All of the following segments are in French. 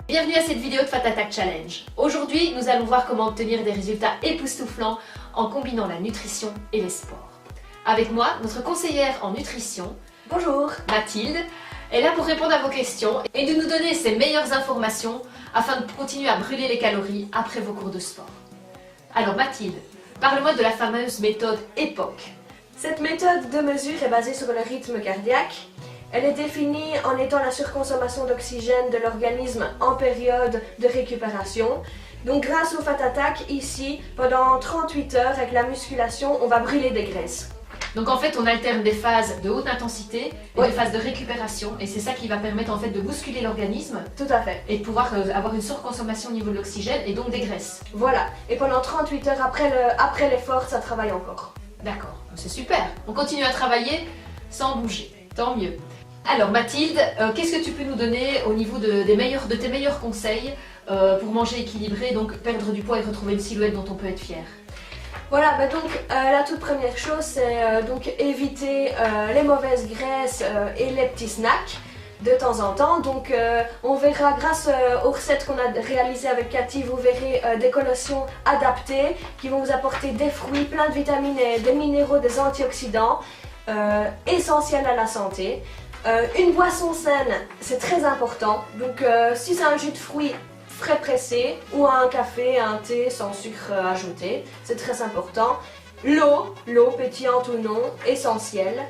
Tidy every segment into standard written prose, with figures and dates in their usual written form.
Bienvenue à cette vidéo de Fat Attack Challenge. Aujourd'hui, nous allons voir comment obtenir des résultats époustouflants en combinant la nutrition et les sports. Avec moi, notre conseillère en nutrition, bonjour, Mathilde, est là pour répondre à vos questions et de nous donner ses meilleures informations afin de continuer à brûler les calories après vos cours de sport. Alors Mathilde, parle-moi de la fameuse méthode EPOC. Cette méthode de mesure est basée sur le rythme cardiaque. Elle est définie en étant la surconsommation d'oxygène de l'organisme en période de récupération. Donc grâce au Fat Attack, ici, pendant 38 heures avec la musculation, on va brûler des graisses. Donc en fait, on alterne des phases de haute intensité et des phases de récupération et c'est ça qui va permettre en fait de bousculer l'organisme. Tout à fait. Et de pouvoir avoir une surconsommation au niveau de l'oxygène et donc des graisses. Voilà. Et pendant 38 heures après l'effort, ça travaille encore. D'accord, c'est super. On continue à travailler sans bouger. Tant mieux. Alors Mathilde, qu'est-ce que tu peux nous donner au niveau de tes meilleurs conseils pour manger équilibré, donc perdre du poids et retrouver une silhouette dont on peut être fier? Voilà, donc la toute première chose, c'est donc éviter les mauvaises graisses et les petits snacks de temps en temps. Donc on verra grâce aux recettes qu'on a réalisées avec Cathy, vous verrez des collations adaptées qui vont vous apporter des fruits, plein de vitamines et des minéraux, des antioxydants essentiels à la santé. Une boisson saine, c'est très important. Donc si c'est un jus de fruits frais pressé ou un café, un thé sans sucre ajouté, c'est très important. L'eau pétillante ou non, essentielle.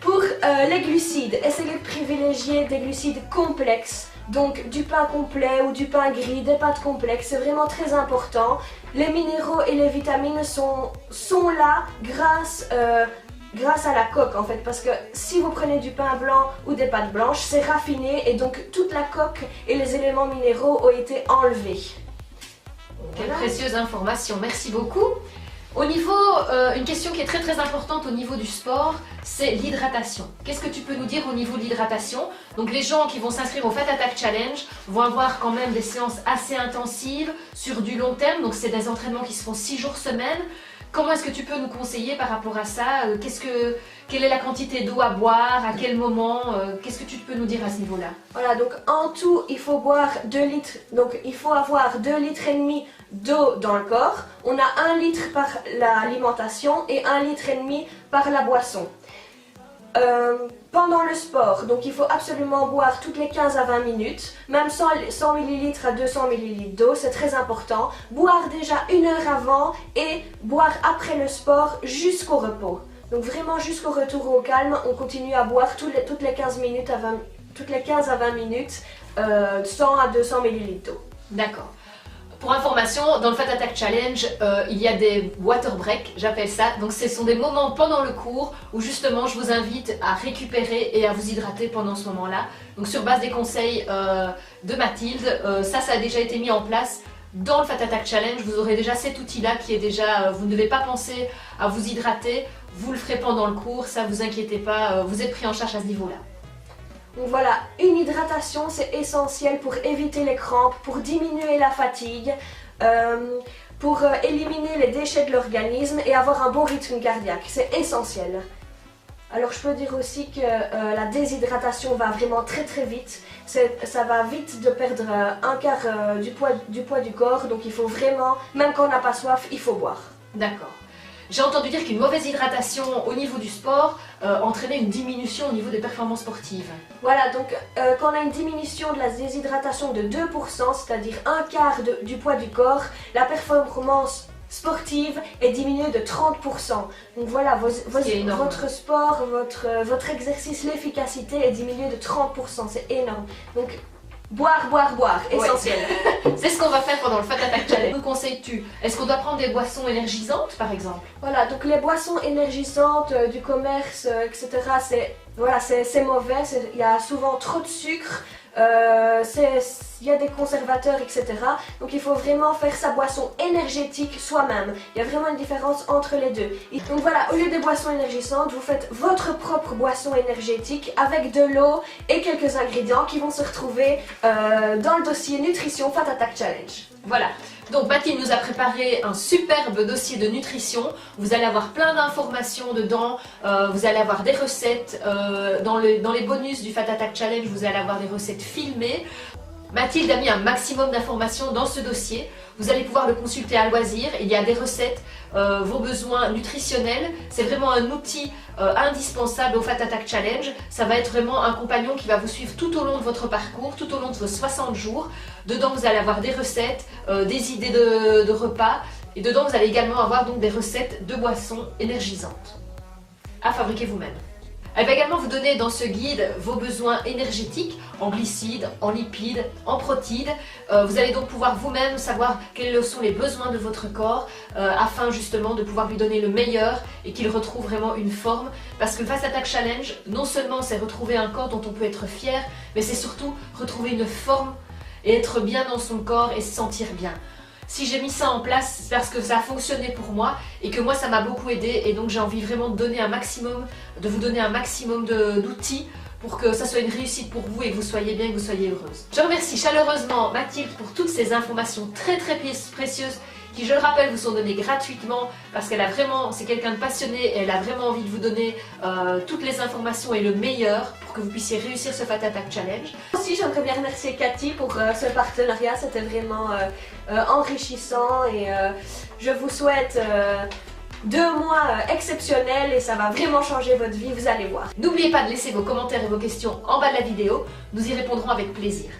Pour les glucides, essayez de privilégier des glucides complexes. Donc du pain complet ou du pain gris, des pâtes complexes, c'est vraiment très important. Les minéraux et les vitamines sont là grâce à la coque en fait, parce que si vous prenez du pain blanc ou des pâtes blanches, c'est raffiné et donc toute la coque et les éléments minéraux ont été enlevés. Quelle précieuse information, merci beaucoup. Au niveau, une question qui est très importante au niveau du sport, c'est l'hydratation. Qu'est-ce que tu peux nous dire au niveau de l'hydratation? Donc les gens qui vont s'inscrire au Fat Attack Challenge vont avoir quand même des séances assez intensives sur du long terme, donc c'est des entraînements qui se font 6 jours semaine. Comment est-ce que tu peux nous conseiller par rapport à ça? Quelle est la quantité d'eau à boire? À quel moment? Qu'est-ce que tu peux nous dire à ce niveau-là? Voilà, donc en tout, il faut boire 2 litres. Donc il faut avoir 2,5 litres d'eau dans le corps. On a 1 litre par l'alimentation et 1,5 litre par la boisson. Pendant le sport, donc il faut absolument boire toutes les 15 à 20 minutes, même 100 ml à 200 ml d'eau, c'est très important. Boire déjà 1 heure avant et boire après le sport jusqu'au repos. Donc vraiment jusqu'au retour au calme, on continue à boire toutes les 15 à 20 minutes 100 à 200 ml d'eau. D'accord. Pour information, dans le Fat Attack Challenge, il y a des water breaks, j'appelle ça. Donc ce sont des moments pendant le cours où justement je vous invite à récupérer et à vous hydrater pendant ce moment-là. Donc sur base des conseils de Mathilde, ça a déjà été mis en place dans le Fat Attack Challenge. Vous aurez déjà cet outil-là qui est déjà, vous ne devez pas penser à vous hydrater, vous le ferez pendant le cours, ça vous inquiétez pas, vous êtes pris en charge à ce niveau-là. Donc voilà, une hydratation c'est essentiel pour éviter les crampes, pour diminuer la fatigue, pour éliminer les déchets de l'organisme et avoir un bon rythme cardiaque, c'est essentiel. Alors je peux dire aussi que la déshydratation va vraiment très vite, ça va vite de perdre un quart du poids du corps, donc il faut vraiment, même quand on n'a pas soif, il faut boire. D'accord. J'ai entendu dire qu'une mauvaise hydratation au niveau du sport entraînait une diminution au niveau des performances sportives. Voilà, donc quand on a une diminution de la déshydratation de 2%, c'est-à-dire un quart du poids du corps, la performance sportive est diminuée de 30%. Donc voilà, votre sport, votre exercice, l'efficacité est diminuée de 30%, c'est énorme. Donc boire, essentiel. Ouais. C'est ce qu'on va faire pendant le Fat Attack Challenge. Que conseilles-tu? Est-ce qu'on doit prendre des boissons énergisantes par exemple? Voilà, donc les boissons énergisantes du commerce, etc., c'est mauvais, il y a souvent trop de sucre, il y a des conservateurs, etc. Donc il faut vraiment faire sa boisson énergétique soi-même. Il y a vraiment une différence entre les deux. Donc voilà, au lieu des boissons énergisantes, vous faites votre propre boisson énergétique avec de l'eau et quelques ingrédients qui vont se retrouver dans le dossier Nutrition Fat Attack Challenge. Voilà, donc Mathilde nous a préparé un superbe dossier de nutrition. Vous allez avoir plein d'informations dedans, vous allez avoir des recettes, dans les bonus du Fat Attack Challenge, vous allez avoir des recettes filmées. Mathilde a mis un maximum d'informations dans ce dossier. Vous allez pouvoir le consulter à loisir. Il y a des recettes, vos besoins nutritionnels. C'est vraiment un outil indispensable au Fat Attack Challenge. Ça va être vraiment un compagnon qui va vous suivre tout au long de votre parcours, tout au long de vos 60 jours. Dedans, vous allez avoir des recettes, des idées de repas. Et dedans, vous allez également avoir donc des recettes de boissons énergisantes à fabriquer vous-même. Elle va également vous donner dans ce guide vos besoins énergétiques en glucides, en lipides, en protides. Vous allez donc pouvoir vous-même savoir quels sont les besoins de votre corps afin justement de pouvoir lui donner le meilleur et qu'il retrouve vraiment une forme. Parce que le Fat Attack Challenge, non seulement c'est retrouver un corps dont on peut être fier, mais c'est surtout retrouver une forme et être bien dans son corps et se sentir bien. Si j'ai mis ça en place, c'est parce que ça a fonctionné pour moi et que moi ça m'a beaucoup aidé et donc j'ai envie vraiment de donner un maximum, de vous donner un maximum d'outils pour que ça soit une réussite pour vous et que vous soyez bien et que vous soyez heureuse. Je remercie chaleureusement Mathilde pour toutes ces informations très précieuses qui, je le rappelle, vous sont données gratuitement parce qu'elle a vraiment, c'est quelqu'un de passionné et elle a vraiment envie de vous donner toutes les informations et le meilleur pour que vous puissiez réussir ce Fat Attack Challenge. Aussi, j'aimerais bien remercier Cathy pour ce partenariat, c'était vraiment enrichissant et je vous souhaite 2 mois exceptionnels et ça va vraiment changer votre vie, vous allez voir. N'oubliez pas de laisser vos commentaires et vos questions en bas de la vidéo, nous y répondrons avec plaisir.